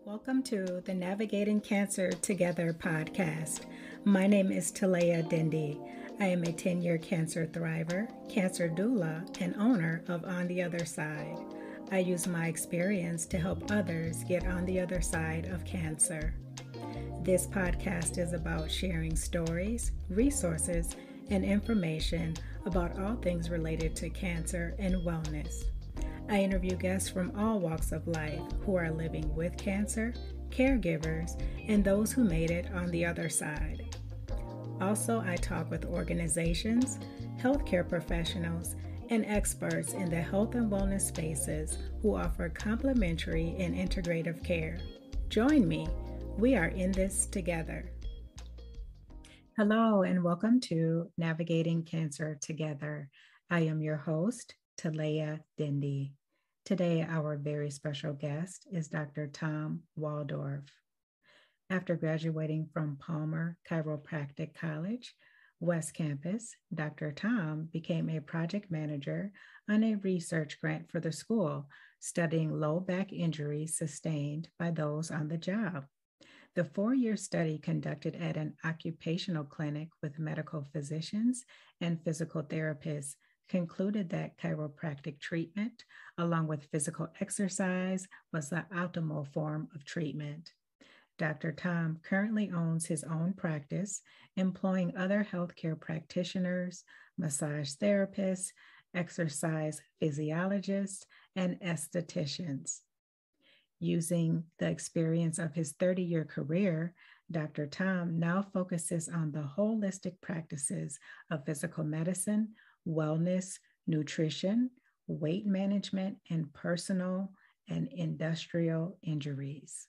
Welcome to the Navigating Cancer Together podcast. My name is Talea Dindy. I am a 10-year cancer thriver, cancer doula, and owner of On the Other Side. I use my experience to help others get on the other side of cancer. This podcast is about sharing stories, resources, and information about all things related to cancer and wellness. I interview guests from all walks of life who are living with cancer, caregivers, and those who made it on the other side. Also, I talk with organizations, healthcare professionals, and experts in the health and wellness spaces who offer complementary and integrative care. Join me. We are in this together. Hello, and welcome to Navigating Cancer Together. I am your host, Talea Dindy. Today, our very special guest is Dr. Tom Waldorf. After graduating from Palmer Chiropractic College, West Campus, Dr. Tom became a project manager on a research grant for the school, studying low back injuries sustained by those on the job. The 4-year study conducted at an occupational clinic with medical physicians and physical therapists concluded that chiropractic treatment, along with physical exercise, was the optimal form of treatment. Dr. Tom currently owns his own practice, employing other healthcare practitioners, massage therapists, exercise physiologists, and estheticians. Using the experience of his 30-year career, Dr. Tom now focuses on the holistic practices of physical medicine, wellness, nutrition, weight management, and personal and industrial injuries.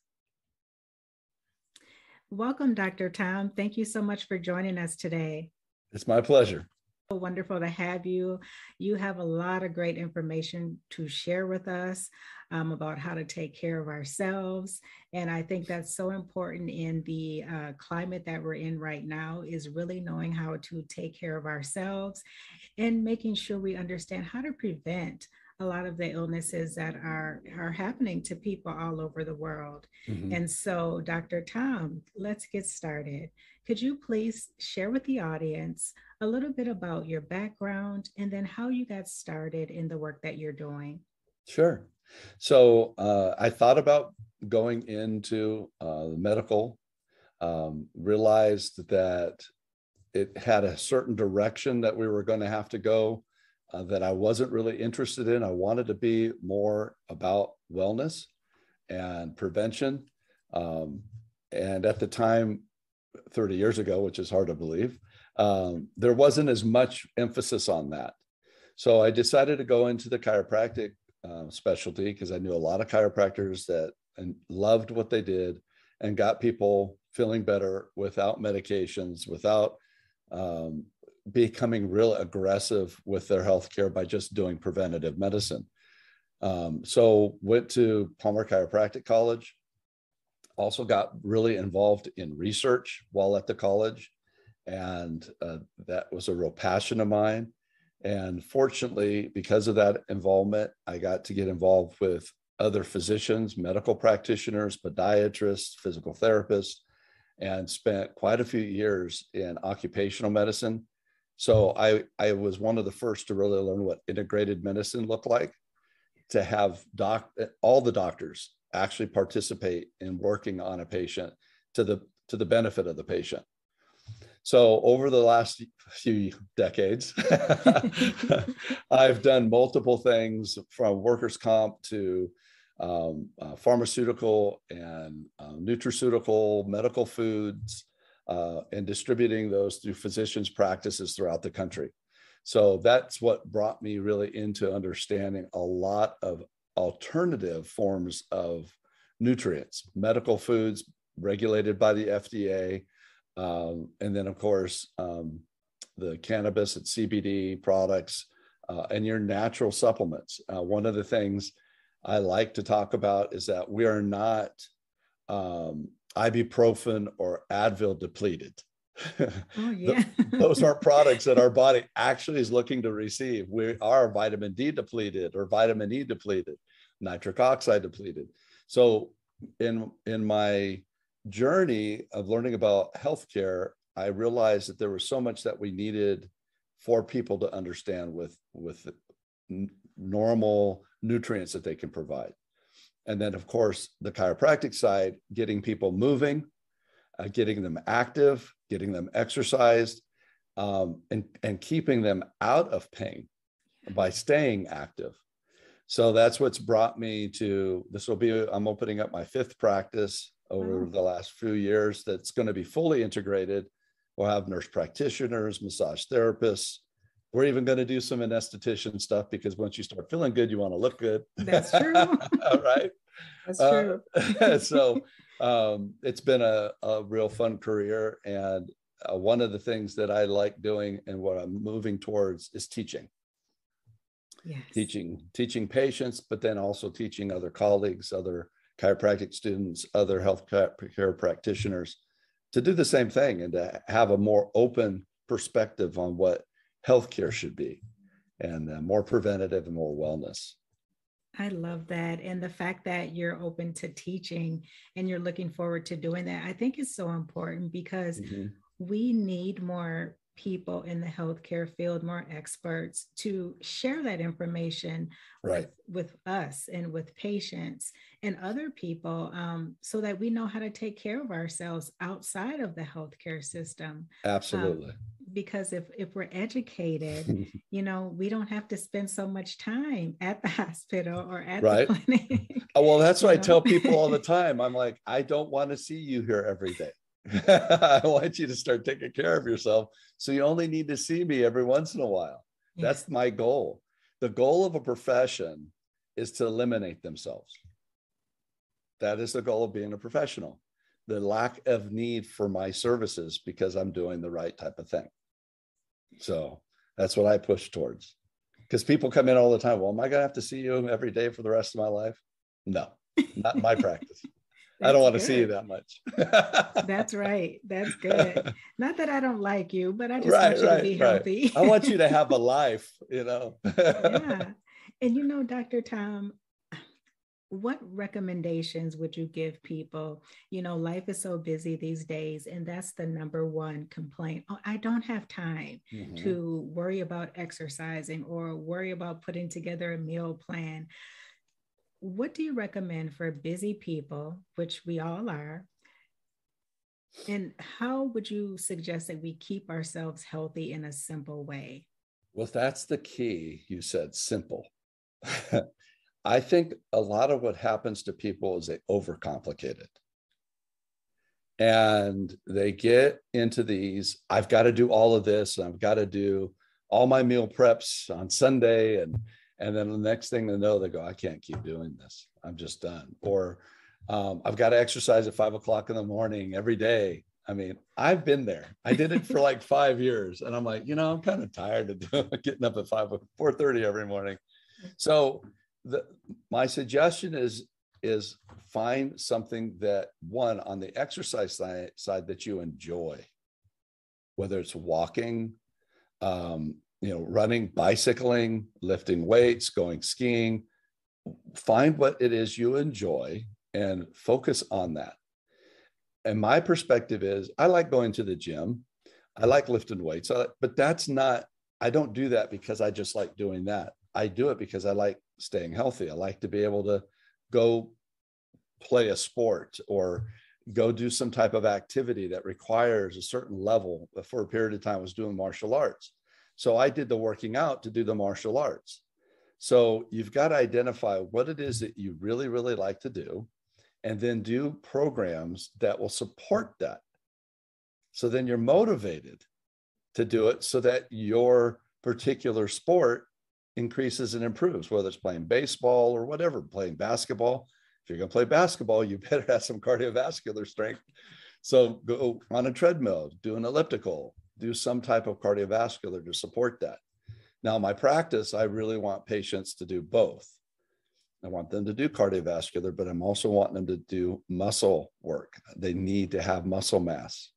Welcome, Dr. Tom. Thank you so much for joining us today. It's my pleasure. Wonderful to have you. You have a lot of great information to share with us about how to take care of ourselves. And I think that's so important in the climate that we're in right now, is really knowing how to take care of ourselves and making sure we understand how to prevent a lot of the illnesses that are happening to people all over the world. Mm-hmm. And so, Dr. Tom, let's get started. Could you please share with the audience a little bit about your background and then how you got started in the work that you're doing? Sure. So I thought about going into medical, realized that it had a certain direction that we were going to have to go that I wasn't really interested in. I wanted to be more about wellness and prevention. And at the time, 30 years ago, which is hard to believe, there wasn't as much emphasis on that. So I decided to go into the chiropractic specialty because I knew a lot of chiropractors that loved what they did and got people feeling better without medications, without becoming real aggressive with their healthcare by just doing preventative medicine. So went to Palmer Chiropractic College. Also got really involved in research while at the college. And that was a real passion of mine. And fortunately, because of that involvement, I got to get involved with other physicians, medical practitioners, podiatrists, physical therapists, and spent quite a few years in occupational medicine. So I was one of the first to really learn what integrated medicine looked like, to have all the doctors actually participate in working on a patient to the benefit of the patient. So over the last few decades, I've done multiple things from workers' comp to pharmaceutical and nutraceutical, medical foods, and distributing those through physicians' practices throughout the country. So that's what brought me really into understanding a lot of alternative forms of nutrients, medical foods regulated by the FDA, and then of course the cannabis and CBD products and your natural supplements. One of the things I like to talk about is that we are not ibuprofen or Advil depleted. Oh, yeah. Those are products that our body actually is looking to receive. We are vitamin D depleted or vitamin E depleted, nitric oxide depleted. So in my journey of learning about healthcare, I realized that there was so much that we needed for people to understand with normal nutrients that they can provide. And then, of course, the chiropractic side, getting people moving, getting them active, getting them exercised, and keeping them out of pain by staying active. So that's what's brought me to, I'm opening up my 5th practice over the last few years that's going to be fully integrated. We'll have nurse practitioners, massage therapists. We're even going to do some anesthetician stuff, because once you start feeling good, you want to look good. That's true. All right. That's true. So it's been a real fun career. And one of the things that I like doing and what I'm moving towards is teaching. Yes. Teaching patients, but then also teaching other colleagues, other chiropractic students, other health care practitioners to do the same thing and to have a more open perspective on what healthcare should be, and more preventative and more wellness. I love that. And the fact that you're open to teaching and you're looking forward to doing that, I think is so important, because we need more people in the healthcare field, more experts, to share that information with us and with patients and other people, so that we know how to take care of ourselves outside of the healthcare system. Absolutely. Because if we're educated, we don't have to spend so much time at the hospital or at the clinic. Well, that's what I tell people all the time. I'm like, I don't want to see you here every day. I want you to start taking care of yourself. So you only need to see me every once in a while. Yeah. That's my goal. The goal of a profession is to eliminate themselves. That is the goal of being a professional. The lack of need for my services, because I'm doing the right type of thing. So that's what I push towards. Because people come in all the time. Well, am I going to have to see you every day for the rest of my life? No, not in my practice. I don't want to see you that much. That's right. That's good. Not that I don't like you, but I just want you to be healthy. I want you to have a life, Yeah. And Dr. Tom, what recommendations would you give people? Life is so busy these days, and that's the number one complaint. Oh, I don't have time to worry about exercising or worry about putting together a meal plan. What do you recommend for busy people, which we all are? And how would you suggest that we keep ourselves healthy in a simple way? Well, that's the key. You said simple. I think a lot of what happens to people is they overcomplicate it. And they get into these, I've got to do all of this, and I've got to do all my meal preps on Sunday. And then the next thing they know, they go, I can't keep doing this. I'm just done. Or I've got to exercise at 5 o'clock in the morning every day. I mean, I've been there. I did it for like 5 years. And I'm like, I'm kind of tired of getting up at 4:30 every morning. So my suggestion is find something that, one, on the exercise side that you enjoy, whether it's walking, running, bicycling, lifting weights, going skiing. Find what it is you enjoy and focus on that. And my perspective is, I like going to the gym. I like lifting weights, but I don't do that because I just like doing that. I do it because I like staying healthy. I like to be able to go play a sport or go do some type of activity that requires a certain level. For a period of time, I was doing martial arts. So I did the working out to do the martial arts. So you've got to identify what it is that you really, really like to do, and then do programs that will support that. So then you're motivated to do it so that your particular sport increases and improves, whether it's playing baseball or whatever, playing basketball. If you're going to play basketball, you better have some cardiovascular strength. So go on a treadmill, do an elliptical, do some type of cardiovascular to support that. Now, my practice, I really want patients to do both. I want them to do cardiovascular, but I'm also wanting them to do muscle work. They need to have muscle mass.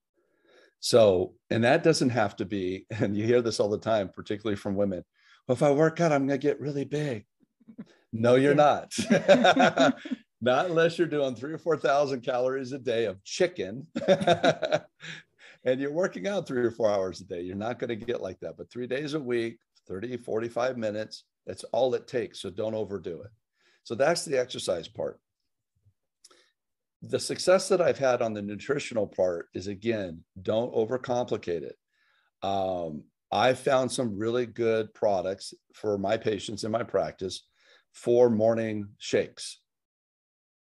So, and that doesn't have to be, and you hear this all the time, particularly from women, well, if I work out, I'm going to get really big. No, you're not. Not unless you're doing 3,000 or 4,000 calories a day of chicken and you're working out 3 or 4 hours a day. You're not going to get like that. But 3 days a week, 30, 45 minutes, that's all it takes. So don't overdo it. So that's the exercise part. The success that I've had on the nutritional part is, again, don't overcomplicate it. I found some really good products for my patients in my practice for morning shakes.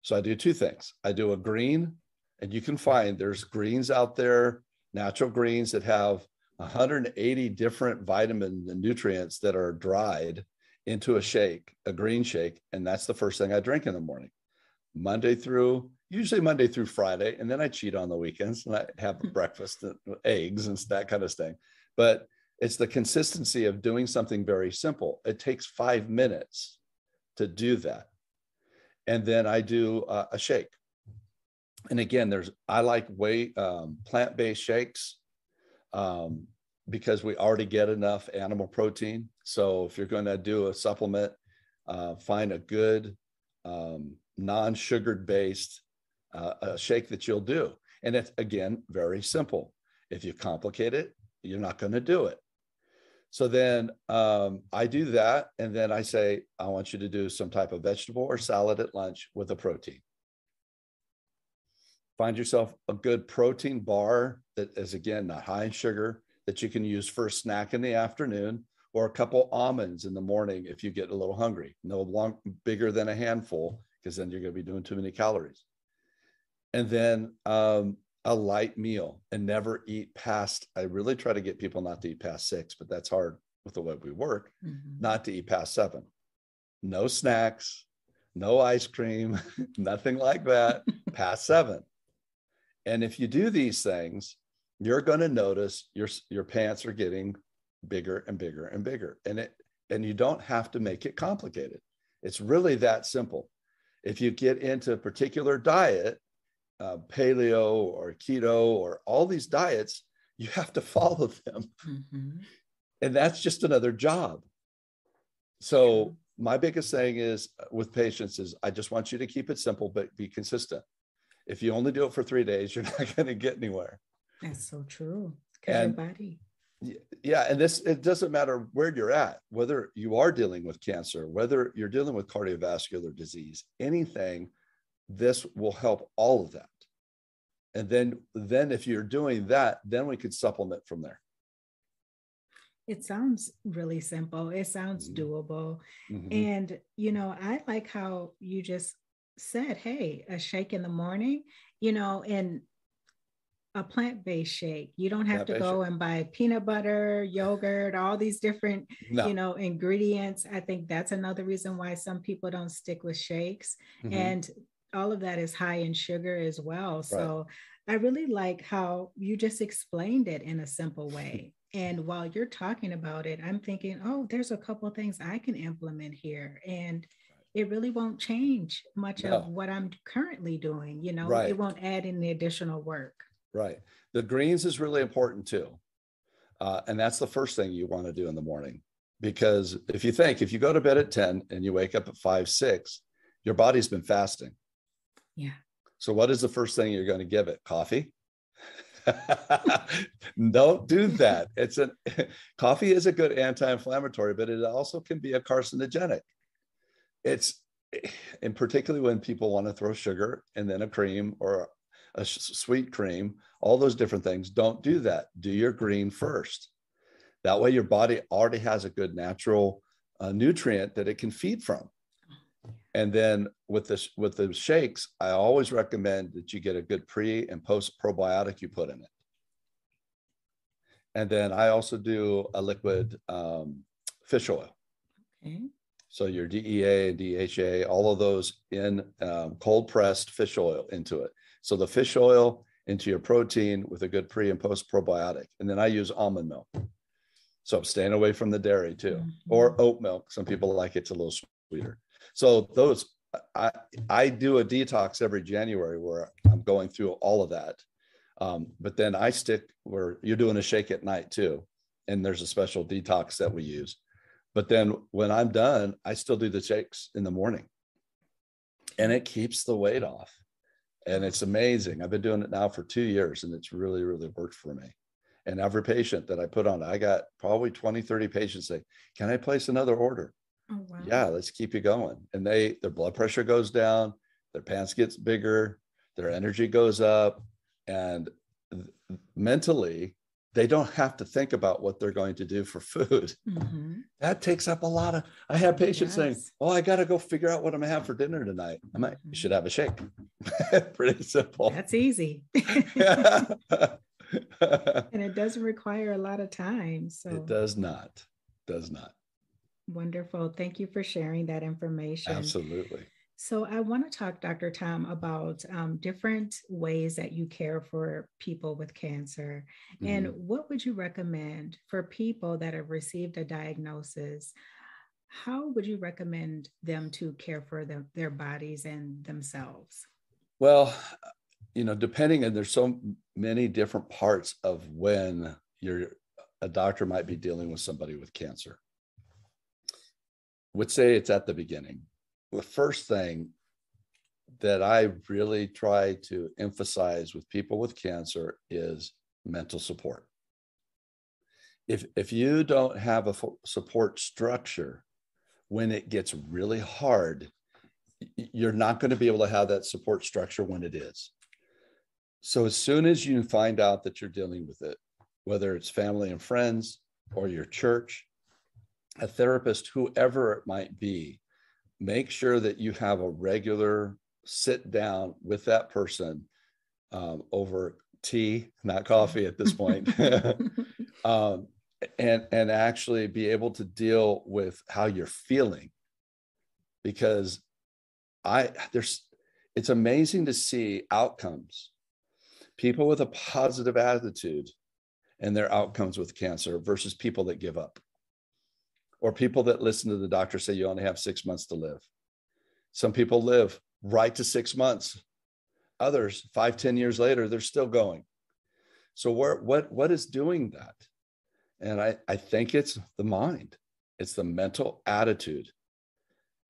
So I do 2 things. I do a green, and you can find there's greens out there, natural greens that have 180 different vitamins and nutrients that are dried into a shake, a green shake. And that's the first thing I drink in the morning, usually Monday through Friday. And then I cheat on the weekends and I have breakfast, eggs and that kind of thing. But it's the consistency of doing something very simple. It takes 5 minutes to do that. And then I do a shake. And again, I like plant-based shakes because we already get enough animal protein. So if you're going to do a supplement, find a good non-sugared based shake that you'll do. And it's, again, very simple. If you complicate it, you're not going to do it. So then I do that. And then I say, I want you to do some type of vegetable or salad at lunch with a protein. Find yourself a good protein bar that is, again, not high in sugar, that you can use for a snack in the afternoon, or a couple almonds in the morning if you get a little hungry. No bigger than a handful, because then you're going to be doing too many calories. And then a light meal, and never eat past, I really try to get people not to eat past 6, but that's hard with the way we work, not to eat past 7. No snacks, no ice cream, nothing like that, past 7. And if you do these things, you're going to notice your pants are getting bigger and bigger and bigger. And you don't have to make it complicated. It's really that simple. If you get into a particular diet, paleo or keto or all these diets, you have to follow them. And that's just another job. So my biggest thing is with patients is, I just want you to keep it simple, but be consistent. If you only do it for 3 days, you're not going to get anywhere. That's so true. Because your body. Yeah. And it doesn't matter where you're at, whether you are dealing with cancer, whether you're dealing with cardiovascular disease, anything, this will help all of that. And then if you're doing that, then we could supplement from there. It sounds really simple. It sounds doable. And, I like how you just said, hey, a shake in the morning, and a plant-based shake. You don't have to go and buy peanut butter, yogurt, all these different, ingredients. I think that's another reason why some people don't stick with shakes. And all of that is high in sugar as well. So I really like how you just explained it in a simple way. And while you're talking about it, I'm thinking, oh, there's a couple of things I can implement here. And it really won't change much of what I'm currently doing. It won't add any additional work. Right. The greens is really important too. And that's the first thing you want to do in the morning. Because if you go to bed at 10 and you wake up at 5, 6, your body's been fasting. Yeah. So what is the first thing you're going to give it? Coffee? Don't do that. Coffee is a good anti-inflammatory, but it also can be a carcinogenic. And particularly when people want to throw sugar and then a cream or a sweet cream, all those different things, don't do that. Do your green first. That way your body already has a good natural nutrient that it can feed from. And then with the shakes, I always recommend that you get a good pre and post probiotic you put in it. And then I also do a liquid fish oil. Okay. So your DEA and DHA, all of those in cold pressed fish oil into it. So the fish oil into your protein with a good pre and post probiotic. And then I use almond milk. So I'm staying away from the dairy too, or oat milk. Some people like it's a little sweeter. So I do a detox every January where I'm going through all of that. But then I stick where you're doing a shake at night too. And there's a special detox that we use. But then when I'm done, I still do the shakes in the morning. and it keeps the weight off. And it's amazing. I've been doing it now for 2 years, and it's really, really worked for me. And every patient that I put on, I got probably 20, 30 patients say, can I place another order? Oh, wow. Yeah, let's keep you going. And their blood pressure goes down, their pants gets bigger, their energy goes up, and mentally, they don't have to think about what they're going to do for food. Mm-hmm. That takes up a lot of, I have patients saying, Yes. oh, I got to go figure out what I'm gonna have for dinner tonight. I'm like, you should have a shake. Pretty simple. That's easy. Yeah. And it doesn't require a lot of time. So It does not. wonderful. Thank you for sharing that information. Absolutely. So I want to talk, Dr. Tom, about different ways that you care for people with cancer. And what would you recommend for people that have received a diagnosis? How would you recommend them to care for their bodies and themselves? Well, depending, and there's so many different parts of when a doctor might be dealing with somebody with cancer. Would say it's at the beginning. The first thing that I really try to emphasize with people with cancer is mental support. If you don't have a support structure, when it gets really hard, you're not going to be able to have that support structure when it is. So as soon as you find out that you're dealing with it, whether it's family and friends or your church, a therapist, whoever it might be, make sure that you have a regular sit down with that person over tea, not coffee at this point, and actually be able to deal with how you're feeling. Because it's amazing to see outcomes, people with a positive attitude and their outcomes with cancer versus people that give up, or people that listen to the doctor say you only have 6 months to live. Some people live right to 6 months. Others, 5, 10 years later, they're still going. So what is doing that? And I think it's the mind. It's the mental attitude.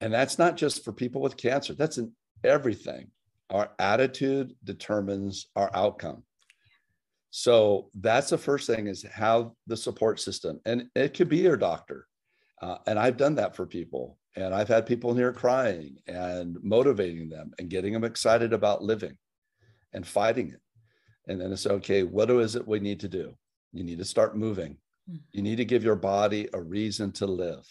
And that's not just for people with cancer. That's in everything. Our attitude determines our outcome. So that's the first thing, is have the support system. And it could be your doctor. And I've done that for people. And I've had people in here crying and motivating them and getting them excited about living and fighting it. And then it's okay, what is it we need to do? You need to start moving. You need to give your body a reason to live.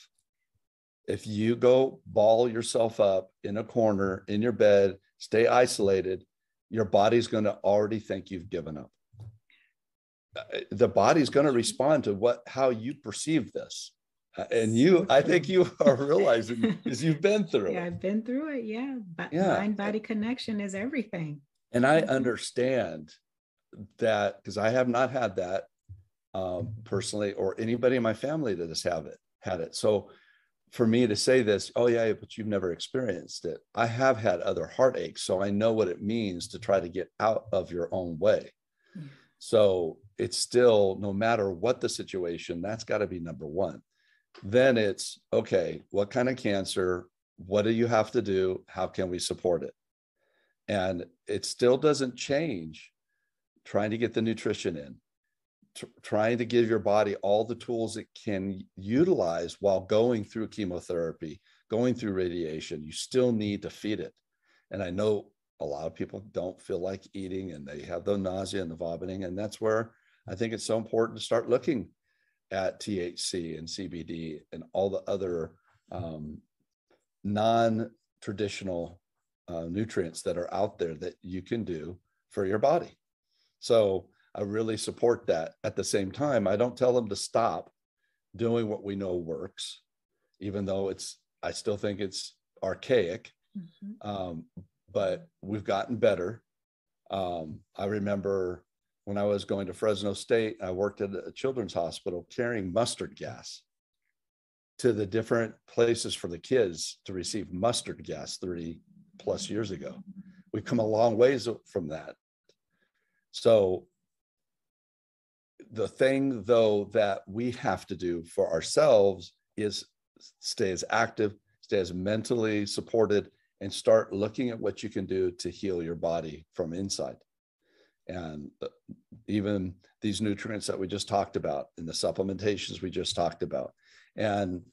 If you go ball yourself up in a corner in your bed, stay isolated, your body's going to already think you've given up. The body's going to respond to how you perceive this. And I think you are realizing, because you've been through it. Yeah, I've been through it. Yeah. Mind-body connection is everything. And I understand that, because I have not had that personally, or anybody in my family that has had it. So for me to say this, oh yeah, but you've never experienced it. I have had other heartaches, so I know what it means to try to get out of your own way. Yeah. So it's still, no matter what the situation, that's got to be number one. Then it's, okay, what kind of cancer? What do you have to do? How can we support it? And it still doesn't change trying to get the nutrition in, trying to give your body all the tools it can utilize while going through chemotherapy, going through radiation. You still need to feed it. And I know a lot of people don't feel like eating, and they have the nausea and the vomiting. And that's where I think it's so important to start looking at THC and CBD and all the other non-traditional nutrients that are out there that you can do for your body. So I really support that. At the same time, I don't tell them to stop doing what we know works, even though I still think it's archaic, but we've gotten better. I remember when I was going to Fresno State, I worked at a children's hospital carrying mustard gas to the different places for the kids to receive mustard gas 30 plus years ago. We've come a long ways from that. So the thing, though, that we have to do for ourselves is stay as active, stay as mentally supported, and start looking at what you can do to heal your body from inside. And even these nutrients that we just talked about and the supplementations we just talked about, and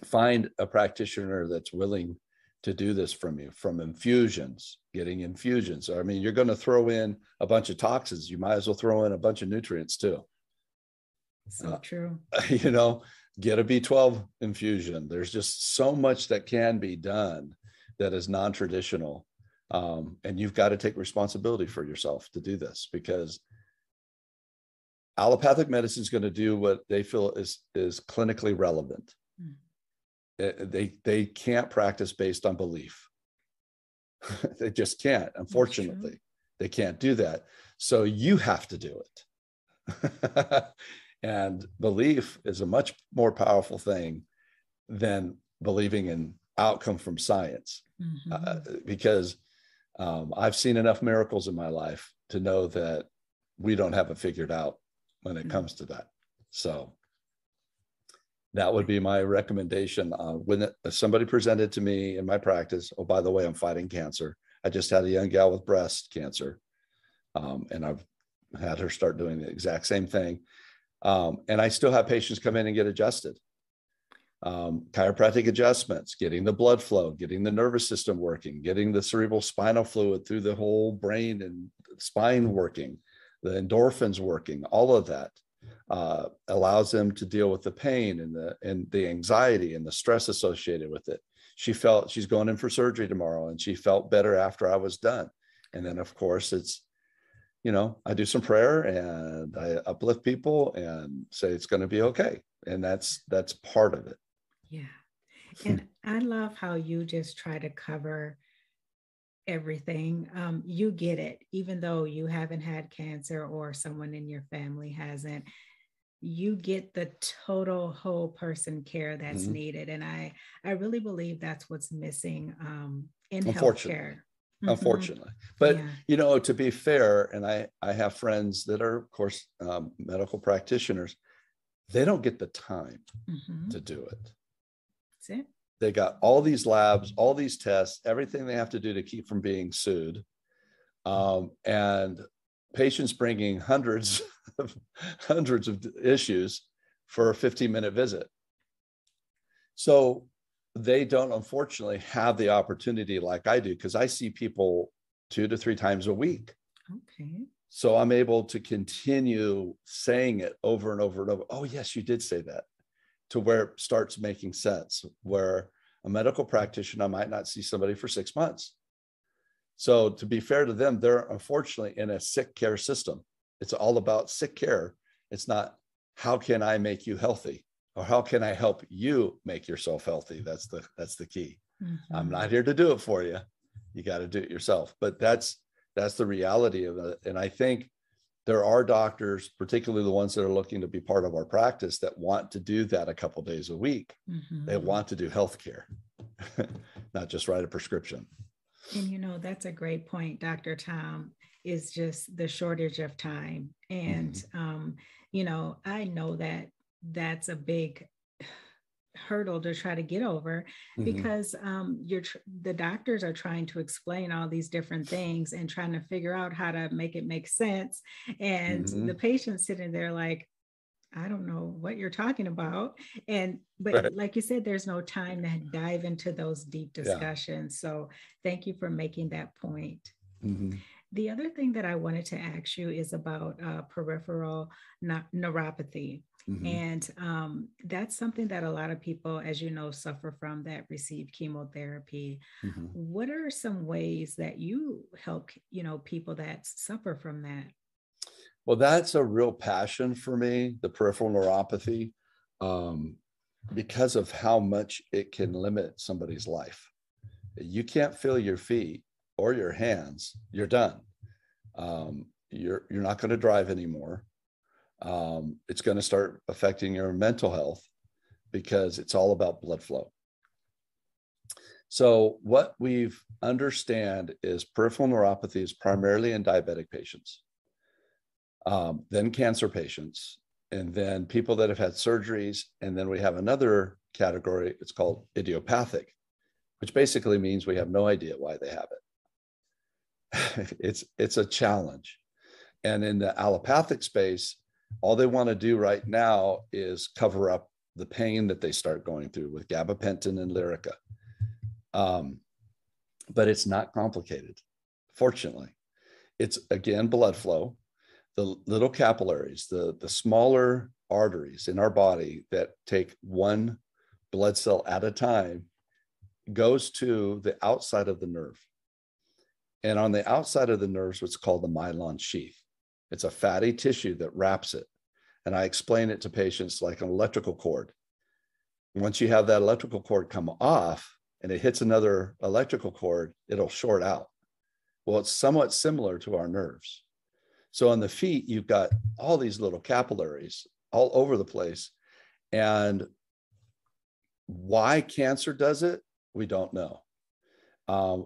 find a practitioner that's willing to do this from you, from infusions, getting infusions. I mean, you're going to throw in a bunch of toxins. You might as well throw in a bunch of nutrients too. So true. You know, get a B12 infusion. There's just so much that can be done that is non-traditional. And you've got to take responsibility for yourself to do this, because allopathic medicine is going to do what they feel is clinically relevant. They can't practice based on belief. They just can't. Unfortunately, they can't do that. So you have to do it. And belief is a much more powerful thing than believing in outcome from science. Because I've seen enough miracles in my life to know that we don't have it figured out when it comes to that. So that would be my recommendation. When somebody presented to me in my practice, oh, by the way, I'm fighting cancer. I just had a young gal with breast cancer, and I've had her start doing the exact same thing. And I still have patients come in and get adjusted. Chiropractic adjustments, getting the blood flow, getting the nervous system working, getting the cerebral spinal fluid through the whole brain and spine working, the endorphins working, all of that allows them to deal with the pain and the anxiety and the stress associated with it. She's going in for surgery tomorrow, and she felt better after I was done. And then, of course, it's, you know, I do some prayer and I uplift people and say it's going to be okay. And that's part of it. Yeah. And I love how you just try to cover everything. You get it, even though you haven't had cancer or someone in your family hasn't. You get the total whole person care that's needed. And I really believe that's what's missing in healthcare. Unfortunately. But, you know, to be fair, and I have friends that are, of course, medical practitioners, they don't get the time to do it. That's it. They got all these labs, all these tests, everything they have to do to keep from being sued. And patients bringing hundreds of issues for a 15-minute visit. So they don't, unfortunately, have the opportunity like I do, because I see people 2 to 3 times a week. Okay. So I'm able to continue saying it over and over and over. Oh, yes, you did say that, to where it starts making sense, where a medical practitioner might not see somebody for 6 months. So to be fair to them, they're unfortunately in a sick care system. It's all about sick care. It's not, how can I make you healthy? Or how can I help you make yourself healthy? That's the key. I'm not here to do it for you. You got to do it yourself. But that's the reality of it. And I think there are doctors, particularly the ones that are looking to be part of our practice, that want to do that a couple of days a week. They want to do healthcare, not just write a prescription. And, you know, that's a great point, Dr. Tom, is just the shortage of time. And, you know, I know that that's a big hurdle to try to get over, because the doctors are trying to explain all these different things and trying to figure out how to make it make sense. And the patient's sitting there like, I don't know what you're talking about. But like you said, there's no time to dive into those deep discussions. So thank you for making that point. The other thing that I wanted to ask you is about peripheral neuropathy. And that's something that a lot of people, as you know, suffer from, that receive chemotherapy. What are some ways that you help, you know, people that suffer from that? Well, that's a real passion for me, the peripheral neuropathy, because of how much it can limit somebody's life. You can't feel your feet or your hands, you're done. You're not going to drive anymore. It's going to start affecting your mental health, because it's all about blood flow. So what we've understand is peripheral neuropathy is primarily in diabetic patients, then cancer patients, and then people that have had surgeries. And then we have another category, it's called idiopathic, which basically means we have no idea why they have it. It's a challenge. And in the allopathic space, all they want to do right now is cover up the pain that they start going through with gabapentin and Lyrica. But it's not complicated, fortunately. It's, again, blood flow. The little capillaries, the smaller arteries in our body that take one blood cell at a time, goes to the outside of the nerve. And on the outside of the nerves, what's called the myelin sheath. It's a fatty tissue that wraps it. And I explain it to patients like an electrical cord. Once you have that electrical cord come off and it hits another electrical cord, it'll short out. Well, it's somewhat similar to our nerves. So on the feet, you've got all these little capillaries all over the place. And why cancer does it, we don't know.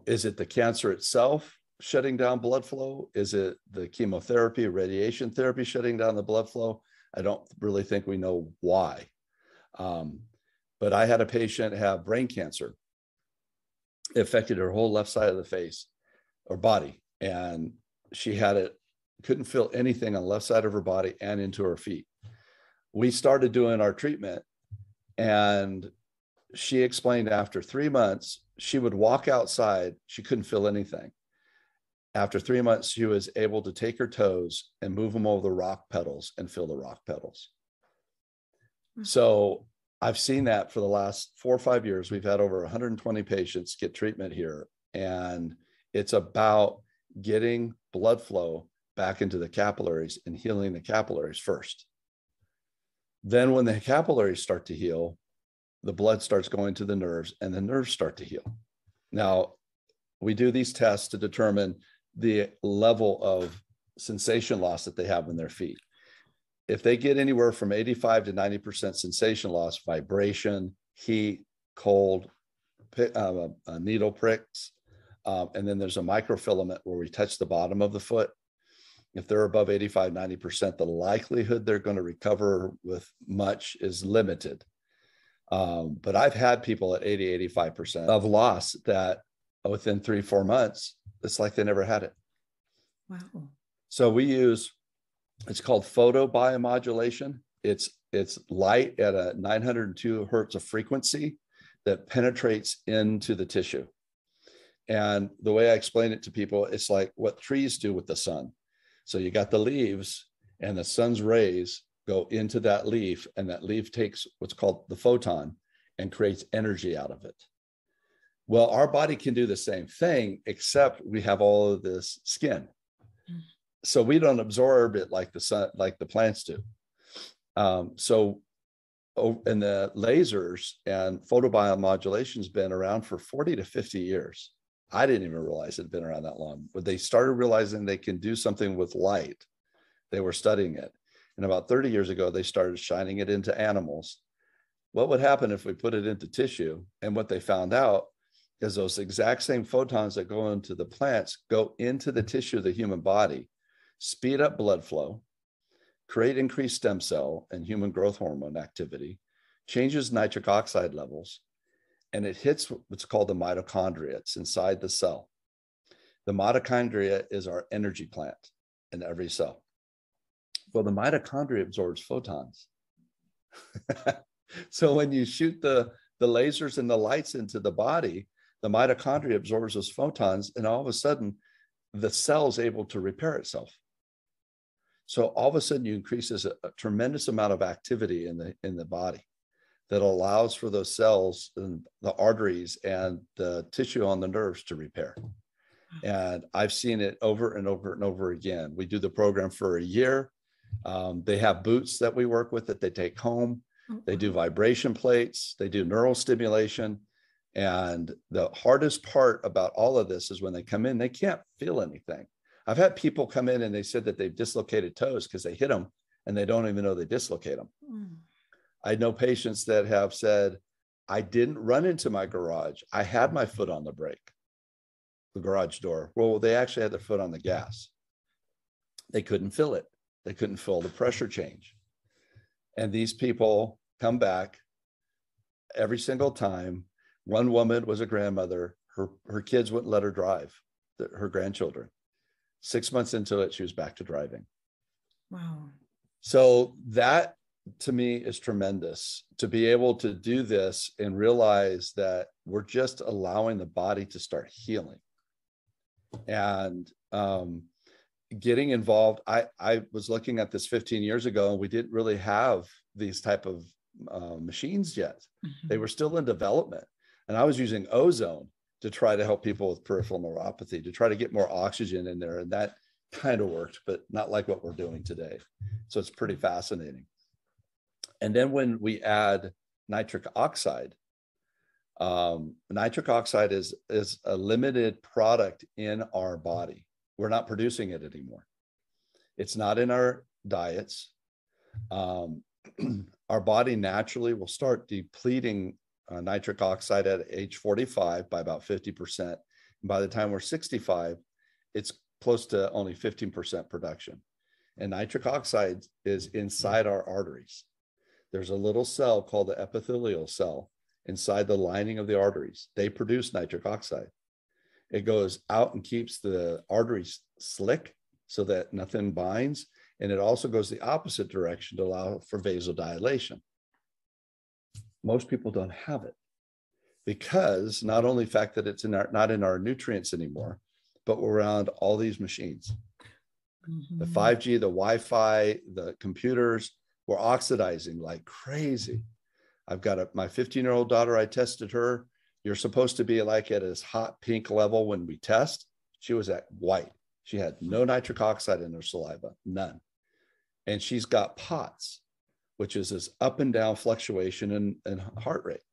Is it the cancer itself shutting down blood flow? Is it the chemotherapy, radiation therapy shutting down the blood flow? I don't really think we know why. But I had a patient have brain cancer. It affected her whole left side of the face or body. And she had it, couldn't feel anything on the left side of her body and into her feet. We started doing our treatment, and she explained after 3 months, she would walk outside. She couldn't feel anything. After 3 months, she was able to take her toes and move them over the rock pedals and feel the rock pedals. So I've seen that for the last 4 or 5 years. We've had over 120 patients get treatment here. And it's about getting blood flow back into the capillaries and healing the capillaries first. Then when the capillaries start to heal, the blood starts going to the nerves and the nerves start to heal. Now, we do these tests to determine the level of sensation loss that they have in their feet. If they get anywhere from 85 to 90% sensation loss, vibration, heat, cold, needle pricks, and then there's a microfilament where we touch the bottom of the foot. If they're above 85, 90%, the likelihood they're going to recover with much is limited. But I've had people at 80, 85% of loss that within 3-4 months, it's like they never had it. Wow. So we use, it's called photobiomodulation. It's light at a 902 hertz of frequency that penetrates into the tissue. And the way I explain it to people, it's like what trees do with the sun. So you got the leaves and the sun's rays go into that leaf, and that leaf takes what's called the photon and creates energy out of it. Well, our body can do the same thing, except we have all of this skin. So we don't absorb it like the sun, like the plants do. And the lasers and photobiomodulation has been around for 40 to 50 years. I didn't even realize it had been around that long. But they started realizing they can do something with light. They were studying it. And about 30 years ago, they started shining it into animals. What would happen if we put it into tissue? And what they found out is those exact same photons that go into the plants go into the tissue of the human body, speed up blood flow, create increased stem cell and human growth hormone activity, changes nitric oxide levels, and it hits what's called the mitochondria. It's inside the cell. The mitochondria is our energy plant in every cell. Well, the mitochondria absorbs photons. So when you shoot the lasers and the lights into the body, the mitochondria absorbs those photons, and all of a sudden, the cell is able to repair itself. So all of a sudden, you increases a tremendous amount of activity in the body that allows for those cells and the arteries and the tissue on the nerves to repair. And I've seen it over and over and over again. We do the program for a year. They have boots that we work with that they take home. They do vibration plates. They do neural stimulation. And the hardest part about all of this is when they come in, they can't feel anything. I've had people come in and they said that they've dislocated toes because they hit them and they don't even know they dislocate them. I know patients that have said, I didn't run into my garage. I had my foot on the brake, the garage door. Well, they actually had their foot on the gas. They couldn't feel it. They couldn't feel the pressure change. And these people come back every single time One woman was a grandmother. Her kids wouldn't let her drive, her grandchildren. 6 months into it, she was back to driving. Wow. So that to me is tremendous, to be able to do this and realize that we're just allowing the body to start healing. And getting involved, I was looking at this 15 years ago, and we didn't really have these type of machines yet. Mm-hmm. They were still in development. And I was using ozone to try to help people with peripheral neuropathy, to try to get more oxygen in there. And that kind of worked, but not like what we're doing today. So it's pretty fascinating. And then when we add nitric oxide is a limited product in our body. We're not producing it anymore. It's not in our diets. Our body naturally will start depleting nitric oxide at age 45 by about 50%. And by the time we're 65, it's close to only 15% production. And nitric oxide is inside our arteries. There's a little cell called the epithelial cell inside the lining of the arteries. They produce nitric oxide. It goes out and keeps the arteries slick so that nothing binds. And it also goes the opposite direction to allow for vasodilation. Most people don't have it because not only the fact that it's not in our nutrients anymore, but we're around all these machines. Mm-hmm. The 5G, the Wi-Fi, the computers, we're oxidizing like crazy. I've got my 15-year-old daughter, I tested her. You're supposed to be like at this hot pink level when we test. She was at white. She had no nitric oxide in her saliva, none. And she's got POTS, which is this up and down fluctuation in heart rate.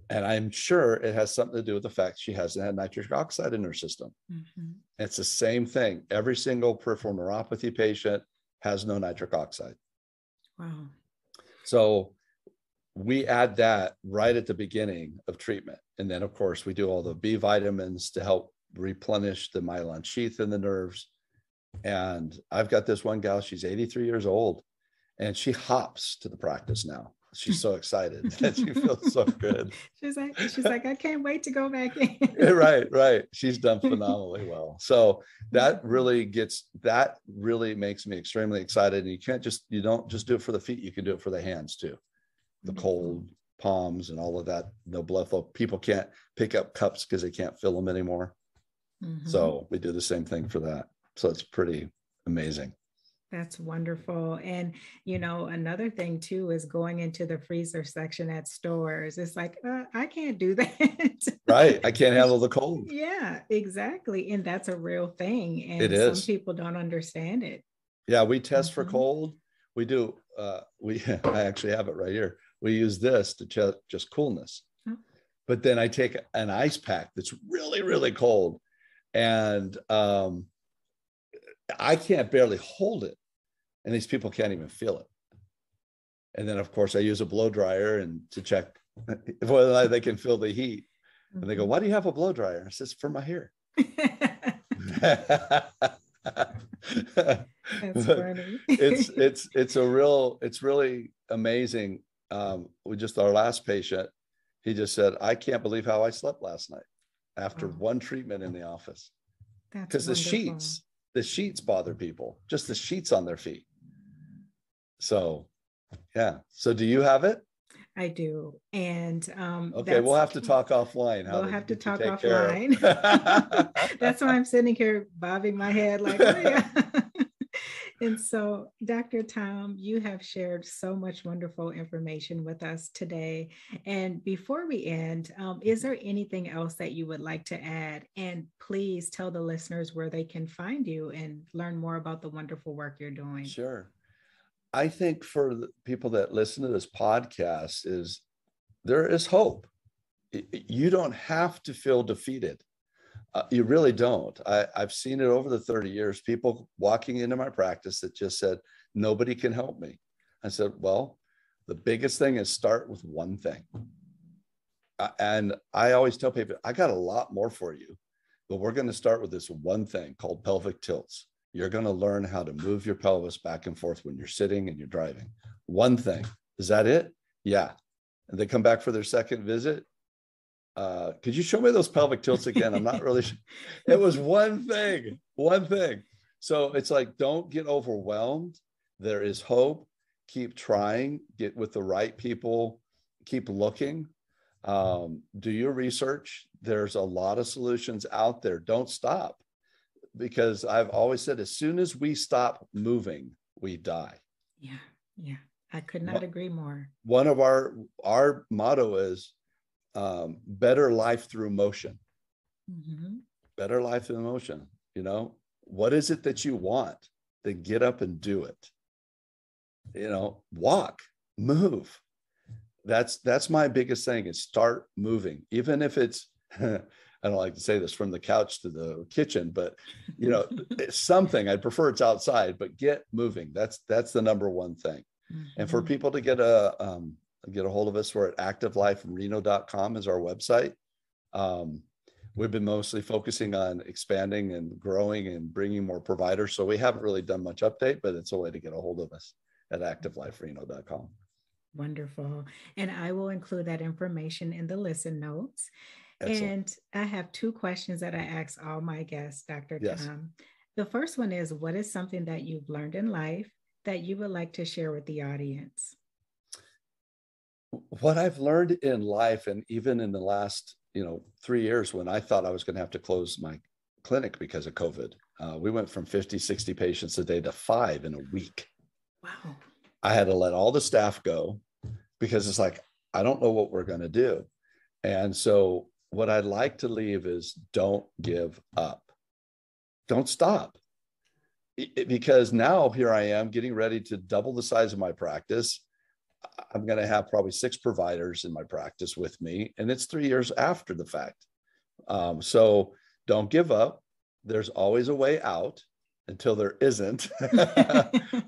And I'm sure it has something to do with the fact she hasn't had nitric oxide in her system. Mm-hmm. It's the same thing. Every single peripheral neuropathy patient has no nitric oxide. Wow. So we add that right at the beginning of treatment. And then, of course, we do all the B vitamins to help replenish the myelin sheath in the nerves. And I've got this one gal, she's 83 years old, and she hops to the practice now. She's so excited that she feels so good. She's like, I can't wait to go back in. Right. She's done phenomenally well. So that really makes me extremely excited. And you don't just do it for the feet. You can do it for the hands too. The cold palms and all of that, no blood flow. People can't pick up cups because they can't fill them anymore. Mm-hmm. So we do the same thing for that. So it's pretty amazing. That's wonderful. And, another thing too is going into the freezer section at stores. It's like, I can't do that. Right. I can't handle the cold. Yeah, exactly. And that's a real thing. And it is. Some people don't understand it. Yeah. We test for cold. We do. I actually have it right here. We use this to just coolness. Oh. But then I take an ice pack that's really, really cold. And I can't barely hold it. And these people can't even feel it. And then, of course, I use a blow dryer to check whether they can feel the heat. Mm-hmm. And they go, "Why do you have a blow dryer?" I says, "For my hair." That's funny. It's really amazing. Our last patient, he just said, "I can't believe how I slept last night after one treatment in the office." Because the sheets bother people, just the sheets on their feet. So, yeah. So do you have it? I do. And okay, we'll have to talk offline. We'll have to talk offline. That's why I'm sitting here bobbing my head like, oh, yeah. And so, Dr. Tom, you have shared so much wonderful information with us today. And before we end, is there anything else that you would like to add? And please tell the listeners where they can find you and learn more about the wonderful work you're doing. Sure. I think for the people that listen to this podcast there is hope. You don't have to feel defeated. You really don't. I've seen it over the 30 years, people walking into my practice that just said, nobody can help me. I said, well, the biggest thing is start with one thing. And I always tell people, I got a lot more for you, but we're going to start with this one thing called pelvic tilts. You're going to learn how to move your pelvis back and forth when you're sitting and you're driving. One thing. Is that it? Yeah. and they come back for their second visit. Could you show me those pelvic tilts again? I'm not really sure. It was one thing. So it's like, don't get overwhelmed. There is hope. Keep trying, get with the right people, keep looking, do your research. There's a lot of solutions out there. Don't stop, because I've always said, as soon as we stop moving, we die. Yeah. I could not agree more. One of our motto is better life through motion. Mm-hmm. Better life through motion. You know, what is it that you want? Then get up and do it. You know, walk, move. That's my biggest thing, is start moving. Even if it's, I don't like to say this, from the couch to the kitchen, but you know, it's something. I'd prefer it's outside, but get moving. That's the number one thing. Mm-hmm. And for people to get a hold of us, we're at activelifereno.com is our website. We've been mostly focusing on expanding and growing and bringing more providers. So we haven't really done much update, but it's a way to get a hold of us at activelifereno.com. Wonderful. And I will include that information in the listen notes. Excellent. And I have two questions that I ask all my guests, Dr. Yes. Tom. The first one is, what is something that you've learned in life that you would like to share with the audience? What I've learned in life, and even in the last 3 years, when I thought I was going to have to close my clinic because of COVID, we went from 50, 60 patients a day to 5 in a week. Wow. I had to let all the staff go, because it's like, I don't know what we're going to do. And so what I'd like to leave is, don't give up. Don't stop. Because now here I am getting ready to double the size of my practice. I'm going to have probably 6 providers in my practice with me, and it's 3 years after the fact. So don't give up. There's always a way out until there isn't,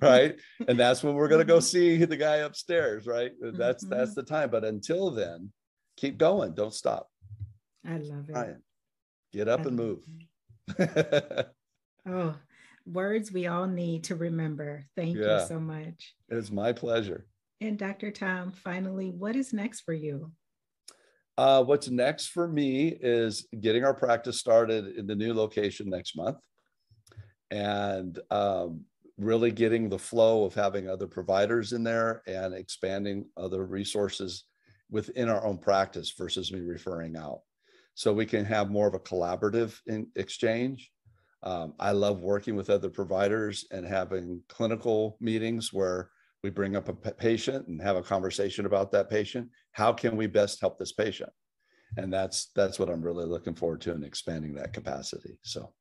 right? And that's when we're going to go see the guy upstairs, right? That's the time. But until then, keep going. Don't stop. I love it. Ryan, get up and move. Oh, words we all need to remember. Thank you so much. It's my pleasure. And Dr. Tom, finally, what is next for you? What's next for me is getting our practice started in the new location next month, and really getting the flow of having other providers in there and expanding other resources within our own practice versus me referring out. So we can have more of a collaborative exchange. I love working with other providers and having clinical meetings where we bring up a patient and have a conversation about that patient. How can we best help this patient? And that's what I'm really looking forward to, in expanding that capacity. So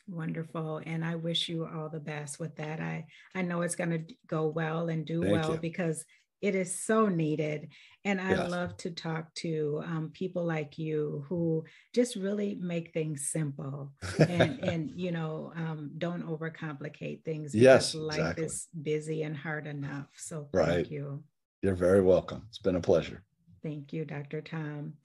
wonderful. And I wish you all the best with that. I know it's going to go well and do Thank well you. Because it is so needed. And I love to talk to people like you who just really make things simple and don't overcomplicate things, because life is busy and hard enough. So thank you. You're very welcome. It's been a pleasure. Thank you, Dr. Tom.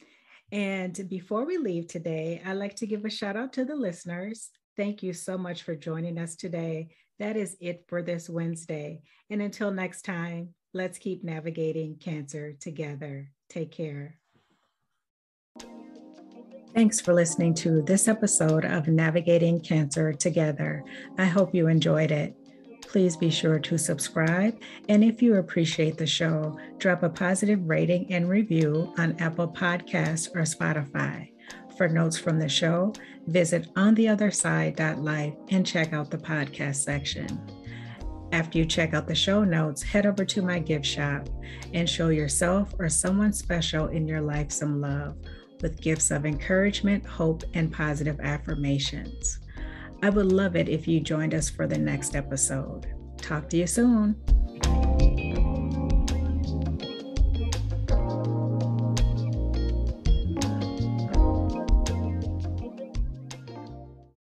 And before we leave today, I'd like to give a shout out to the listeners. Thank you so much for joining us today. That is it for this Wednesday. And until next time, let's keep navigating cancer together. Take care. Thanks for listening to this episode of Navigating Cancer Together. I hope you enjoyed it. Please be sure to subscribe. And if you appreciate the show, drop a positive rating and review on Apple Podcasts or Spotify. For notes from the show, visit ontheotherside.life and check out the podcast section. After you check out the show notes, head over to my gift shop and show yourself or someone special in your life some love with gifts of encouragement, hope, and positive affirmations. I would love it if you joined us for the next episode. Talk to you soon.